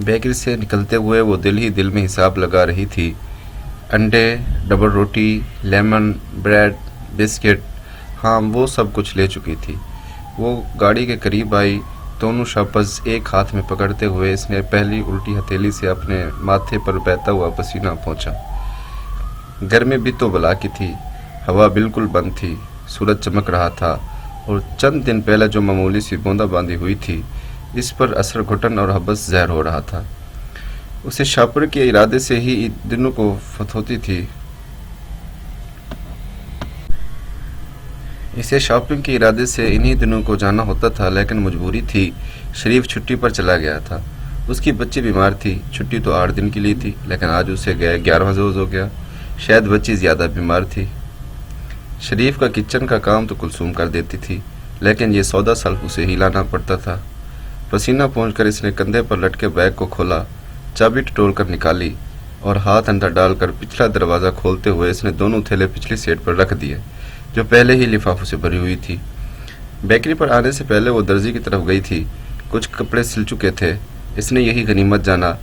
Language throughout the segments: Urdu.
بیکری سے نکلتے ہوئے وہ دل ہی دل میں حساب لگا رہی تھی۔ انڈے، ڈبل روٹی، لیمن، بریڈ، بسکٹ، ہاں وہ سب کچھ لے چکی تھی۔ وہ گاڑی کے قریب آئی، دونوں شاپز ایک ہاتھ میں پکڑتے ہوئے اس نے پہلی الٹی ہتھیلی سے اپنے ماتھے پر بہتا ہوا پسینہ پہنچا۔ گرمی بھی تو بلا کی تھی، ہوا بالکل بند تھی، سورج چمک رہا تھا اور چند دن پہلے جو معمولی سی بوندا باندی ہوئی تھی اس پر اثر گھٹن اور حبس ظاہر ہو رہا تھا۔ اسے شاپر کے ارادے سے ہی دنوں کو فت ہوتی تھی۔ اسے شاپنگ کے ارادے سے انہی دنوں کو جانا ہوتا تھا، لیکن مجبوری تھی۔ شریف چھٹی پر چلا گیا تھا۔ اس کی بچی بیمار تھی۔ چھٹی تو 8 دن کے لیے تھی، لیکن آج اسے گئے 11واں روز ہو گیا۔ شاید بچی زیادہ بیمار تھی۔ شریف کا کچن کا کام تو کلثوم کر دیتی تھی، لیکن یہ سودا سلف اسے ہی لانا پڑتا تھا۔ پسینہ پہنچ کر اس نے کندھے پر لٹکے بیگ کو کھولا، چابی ٹٹول کر نکالی اور ہاتھ اندر ڈال کر پچھلا دروازہ کھولتے ہوئے اس نے دونوں تھیلے پچھلی سیٹ پر رکھ دیے جو پہلے ہی لفافوں سے بھری ہوئی تھی۔ بیکری پر آنے سے پہلے وہ درزی کی طرف گئی تھی۔ کچھ کپڑے سل چکے تھے، اس نے یہی غنیمت جانا۔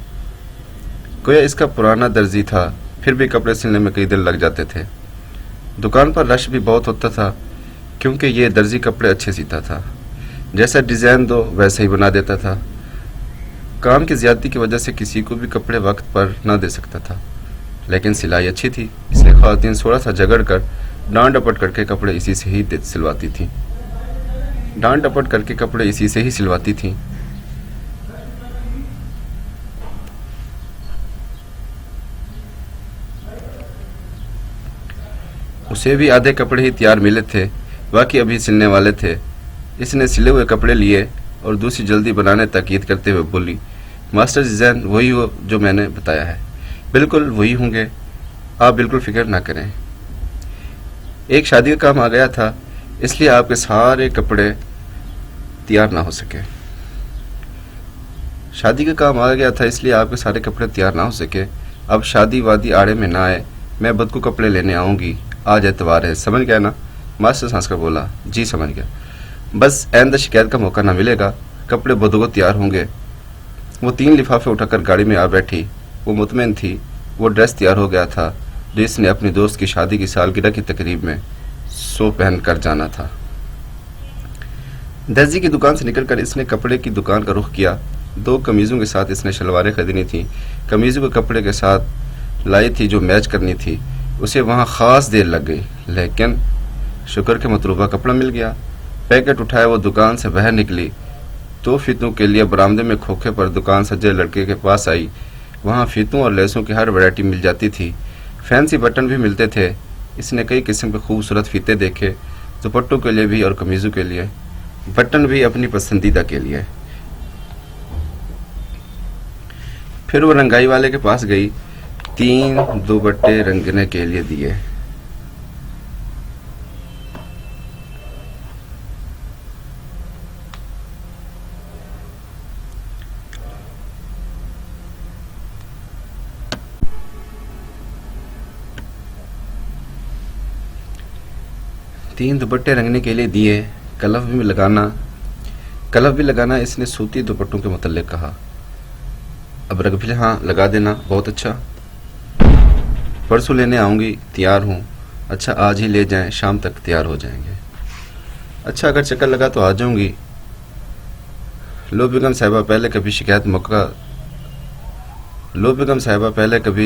گویا اس کا پرانا درزی تھا، پھر بھی کپڑے سلنے میں کئی دن لگ جاتے تھے۔ دکان پر رش بھی بہت ہوتا تھا کیونکہ یہ درزی کپڑے اچھے سیتا تھا، جیسا ڈیزائن دو ویسا ہی بنا دیتا تھا۔ کام کی زیادتی کی وجہ سے کسی کو بھی کپڑے وقت پر نہ دے سکتا تھا، لیکن سلائی اچھی تھی، اس لیے خواتین تھوڑا سا جگڑ کر ڈانٹ ڈپٹ کر کے کپڑے اسی سے ہی سلواتی تھیں۔ اسے بھی آدھے کپڑے ہی تیار ملے تھے، باقی ابھی سلنے والے تھے۔ اس نے سلے ہوئے کپڑے لیے اور دوسری جلدی بنانے تاکید کرتے ہوئے بولی، ماسٹر ڈیزائن وہی ہو جو میں نے بتایا ہے، بالکل وہی ہوں گے، آپ بالکل فکر نہ کریں۔ ایک شادی کا کام آ گیا تھا، اس لیے آپ کے سارے کپڑے تیار نہ ہو سکے۔ اب شادی وادی آڑے میں نہ آئے، میں بدھ کو کپڑے لینے آؤں گی، آج اتوار ہے، سمجھ گیا نا؟ ماسٹر ہنس کر بولا، جی سمجھ گیا، بس آئندہ شکایت کا موقع نہ ملے گا، کپڑے بدھ کو تیار ہوں گے۔ وہ 3 لفافے اٹھا کر گاڑی میں آ بیٹھی۔ وہ مطمئن تھی وہ ڈریس تیار ہو گیا تھا جو اس نے اپنی دوست کی شادی کی سالگرہ کی تقریب میں پہن کر جانا تھا۔ درزی کی دکان سے نکل کر اس نے کپڑے کی دکان کا رخ کیا۔ 2 قمیضوں کے ساتھ اس نے شلواریں خریدنی تھیں۔ قمیضوں کے کپڑے کے ساتھ لائی تھی جو میچ کرنی تھی۔ اسے وہاں خاص دیر لگ گئی، لیکن شکر کے مطلوبہ کپڑا مل گیا۔ پیکٹ اٹھائے وہ دکان سے باہر نکلی تو فیتوں کے لیے برآمدے میں کھوکھے پر دکان سجے لڑکے کے پاس آئی۔ وہاں فیتوں اور لیسوں کی ہر ویرائٹی مل جاتی تھی، فینسی بٹن بھی ملتے تھے۔ اس نے کئی قسم کے خوبصورت فیتے دیکھے، دوپٹوں کے لیے بھی اور قمیضوں کے لیے، بٹن بھی اپنی پسندیدہ کے لیے۔ پھر وہ رنگائی والے کے پاس گئی، 3 دوپٹے رنگنے کے لیے دیے۔ کلف بھی لگانا اس نے سوتی دوپٹوں کے متعلق کہا۔ اب رگ بھی ہاں لگا دینا، بہت اچھا۔ پرسوں لینے آؤں گی، تیار ہوں۔ اچھا آج ہی لے جائیں، شام تک تیار ہو جائیں گے۔ اچھا اگر چکر لگا تو آ جاؤں گی۔ لو بیگم صاحبہ پہلے کبھی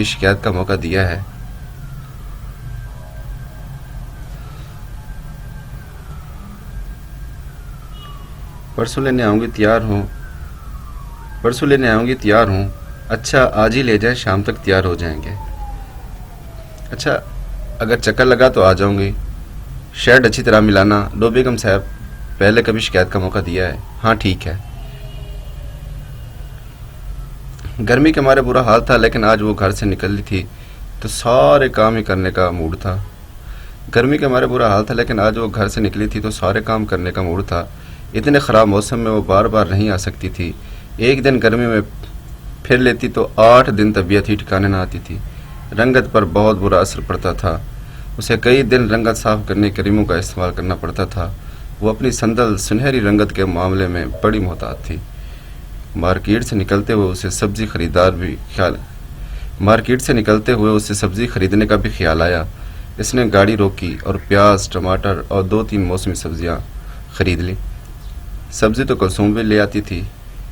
شکایت کا موقع دیا ہے؟ پرسوں لینے آؤں گی، تیار ہوں۔ اچھا آج ہی لے جائیں، شام تک تیار ہو جائیں گے۔ اچھا اگر چکر لگا تو آ جاؤں گی۔ شرٹ اچھی طرح ملانا۔ لو بیگم صاحب پہلے کبھی شکایت کا موقع دیا ہے؟ ہاں ٹھیک ہے۔ گرمی کے مارے برا حال تھا، لیکن آج وہ گھر سے نکلی تھی تو سارے کام ہی کرنے کا موڈ تھا۔ اتنے خراب موسم میں وہ بار بار نہیں آ سکتی تھی۔ ایک دن گرمی میں پھر لیتی تو 8 دن طبیعت ہی ٹھکانے نہ آتی تھی۔ رنگت پر بہت برا اثر پڑتا تھا۔ اسے کئی دن رنگت صاف کرنے کریموں کا استعمال کرنا پڑتا تھا۔ وہ اپنی سندل سنہری رنگت کے معاملے میں بڑی محتاط تھی۔ مارکیٹ سے نکلتے ہوئے اسے سبزی خریدنے کا بھی خیال آیا۔ اس نے گاڑی روکی اور پیاز، ٹماٹر اور 2-3 موسمی سبزیاں خرید لی۔ سبزی تو کلثوم بھی لے آتی تھی۔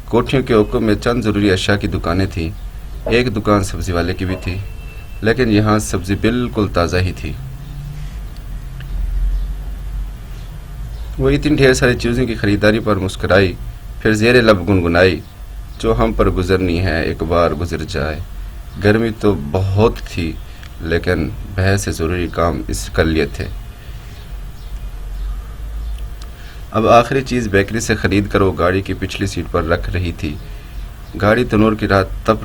کوٹھیوں کے اوقوں میں چند ضروری اشیاء کی دکانیں تھیں۔ ایک دکان سبزی والے کی بھی تھی، لیکن یہاں سبزی بالکل تازہ ہی تھی۔ وہ اتنی ڈھیر ساری چیزوں کی خریداری پر مسکرائی، پھر زیر لب گنگنائی، جو ہم پر گزرنی ہے ایک بار گزر جائے۔ گرمی تو بہت تھی، لیکن بہت سے ضروری کام اس کر لیے تھے۔ اب آخری چیز بیکری سے خرید کر وہ گاڑی کی پچھلی سیٹ پر رکھ رہی تھی۔ گاڑی تنور کی طرح تپ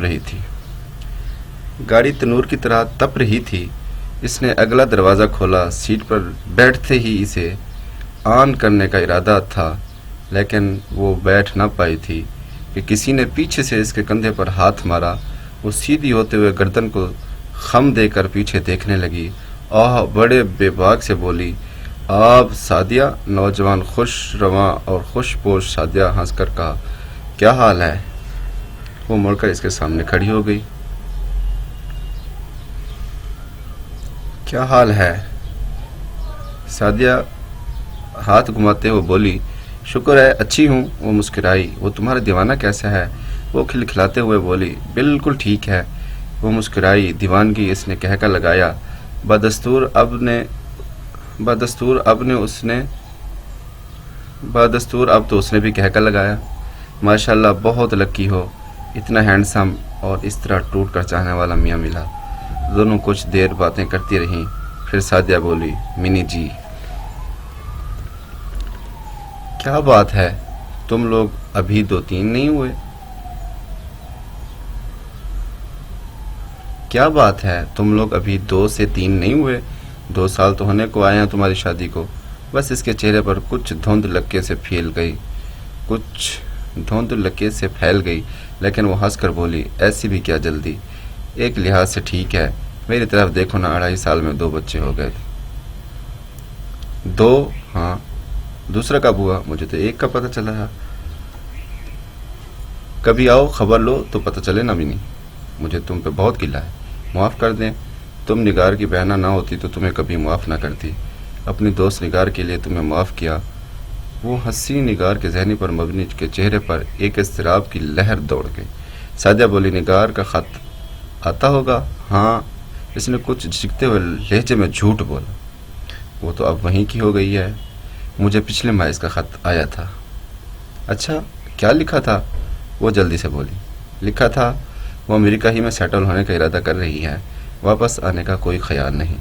رہی تھی۔ اس نے اگلا دروازہ کھولا۔ سیٹ پر بیٹھتے ہی اسے آن کرنے کا ارادہ تھا، لیکن وہ بیٹھ نہ پائی تھی کہ کسی نے پیچھے سے اس کے کندھے پر ہاتھ مارا۔ وہ سیدھی ہوتے ہوئے گردن کو خم دے کر پیچھے دیکھنے لگی۔ بڑے بے باک سے بولی، آپ سعدیہ؟ نوجوان خوش رواں اور خوش پوش سعدیہ ہنس کر کہا، کیا حال ہے؟ وہ مڑ کر اس کے سامنے کھڑی ہو گئی۔ کیا حال ہے؟ سعدیہ ہاتھ گھماتے ہوئے بولی، شکر ہے اچھی ہوں۔ وہ مسکرائی۔ وہ تمہارا دیوانہ کیسا ہے؟ وہ کھلکھلاتے ہوئے بولی، بالکل ٹھیک ہے۔ وہ مسکرائی۔ دیوانگی اس نے کہہ کر لگایا۔ بدستور اب تو اس نے بھی کہہ کر لگایا، ماشاءاللہ بہت لکی ہو، اتنا ہینڈسم اور اس طرح ٹوٹ کر چاہنے والا میاں ملا۔ دونوں کچھ دیر باتیں کرتی رہیں، پھر سعدیہ بولی، منی جی کیا بات ہے، تم لوگ ابھی 2-3 نہیں ہوئے؟ کیا بات ہے، تم لوگ ابھی 2 سے 3 نہیں ہوئے؟ 2 سال تو ہونے کو آئے ہیں تمہاری شادی کو۔ بس اس کے چہرے پر کچھ دھند لکے سے پھیل گئی، لیکن وہ ہنس کر بولی، ایسی بھی کیا جلدی؟ ایک لحاظ سے ٹھیک ہے، میری طرف دیکھو نا، 2.5 سال میں 2 بچے ہو گئے۔ 2؟ ہاں، دوسرا کب ہوا؟ مجھے تو 1 کا پتہ چلا ہے۔ کبھی آؤ خبر لو تو پتہ چلے نا بھی نہیں۔ مجھے تم پہ بہت گلہ ہے، معاف کر دیں۔ تم نگار کی بہنہ نہ ہوتی تو تمہیں کبھی معاف نہ کرتی۔ اپنی دوست نگار کے لیے تمہیں معاف کیا۔ وہ حسین نگار کے ذہنی پر مبنی کے چہرے پر ایک اضطراب کی لہر دوڑ گئی۔ سعدیہ بولی، نگار کا خط آتا ہوگا؟ ہاں۔ اس نے کچھ جھجکتے ہوئے لہجے میں جھوٹ بولا، وہ تو اب وہیں کی ہو گئی ہے، مجھے پچھلے ماہ اس کا خط آیا تھا۔ اچھا، کیا لکھا تھا؟ وہ جلدی سے بولی، لکھا تھا وہ امریکہ ہی میں سیٹل ہونے کا ارادہ کر رہی ہے، واپس آنے کا کوئی خیال نہیں۔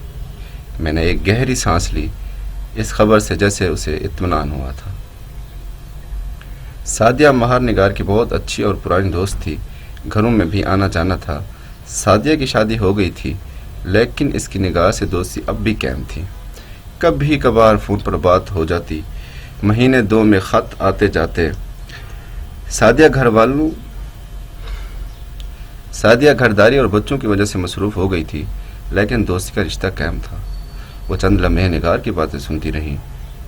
میں نے ایک گہری سانس لی، اس خبر سے جیسے اسے اطمینان ہوا تھا۔ سعدیہ مہر نگار کی بہت اچھی اور پرانی دوست تھی، گھروں میں بھی آنا جانا تھا۔ سعدیہ کی شادی ہو گئی تھی، لیکن اس کی نگار سے دوستی اب بھی قائم تھی۔ کبھی کبھار فون پر بات ہو جاتی، مہینے 2 میں خط آتے جاتے۔ سعدیہ گھرداری اور بچوں کی وجہ سے مصروف ہو گئی تھی، لیکن دوستی کا رشتہ قائم تھا۔ وہ چند لمحے نگار کی باتیں سنتی رہیں۔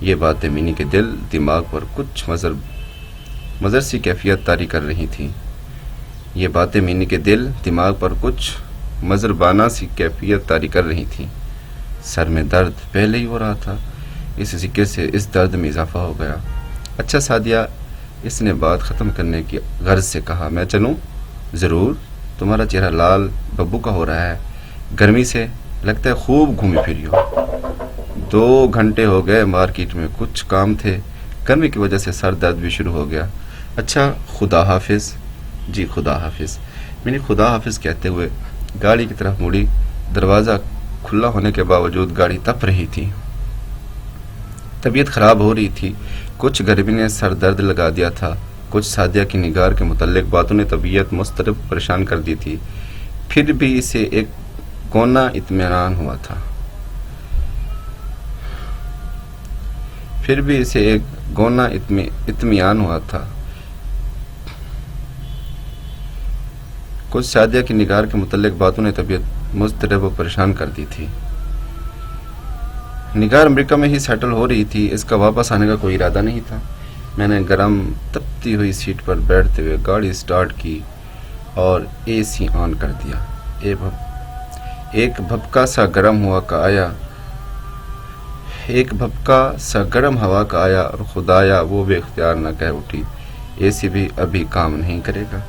یہ باتیں منی کے دل دماغ پر کچھ مضر سی کیفیت طاری کر رہی تھیں۔ سر میں درد پہلے ہی ہو رہا تھا، اس ذکر سے اس درد میں اضافہ ہو گیا۔ اچھا سعدیہ، اس نے بات ختم کرنے کی غرض سے کہا، میں چلوں؟ ضرور۔ تمہارا چہرہ لال ببو کا ہو رہا ہے، گرمی سے لگتا ہے خوب گھومی پھری ہو۔ 2 گھنٹے ہو گئے مارکیٹ میں، کچھ کام تھے، گرمی کی وجہ سے سر درد بھی شروع ہو گیا۔ اچھا، خدا حافظ۔ جی خدا حافظ۔ میں نے خدا حافظ کہتے ہوئے گاڑی کی طرف مڑی۔ دروازہ کھلا ہونے کے باوجود گاڑی تپ رہی تھی، طبیعت خراب ہو رہی تھی۔ کچھ گرمی نے سر درد لگا دیا تھا، کچھ سعدیہ کی نگار کے متعلق باتوں نے طبیعت مضطرب پریشان کر دی تھی۔ پھر بھی اسے ایک کونا اطمینان ہوا تھا۔ کچھ سعدیہ کی نگار کے متعلق باتوں نے طبیعت مضطرب و پریشان کر دی تھی۔ نگار امریکہ میں ہی سیٹل ہو رہی تھی، اس کا واپس آنے کا کوئی ارادہ نہیں تھا۔ میں نے گرم تپتی ہوئی سیٹ پر بیٹھتے ہوئے گاڑی سٹارٹ کی اور اے سی آن کر دیا۔ ایک بھپکا سا گرم ہوا کا آیا اور خدایا وہ بے اختیار نہ کہہ اٹھی، اے سی بھی ابھی کام نہیں کرے گا۔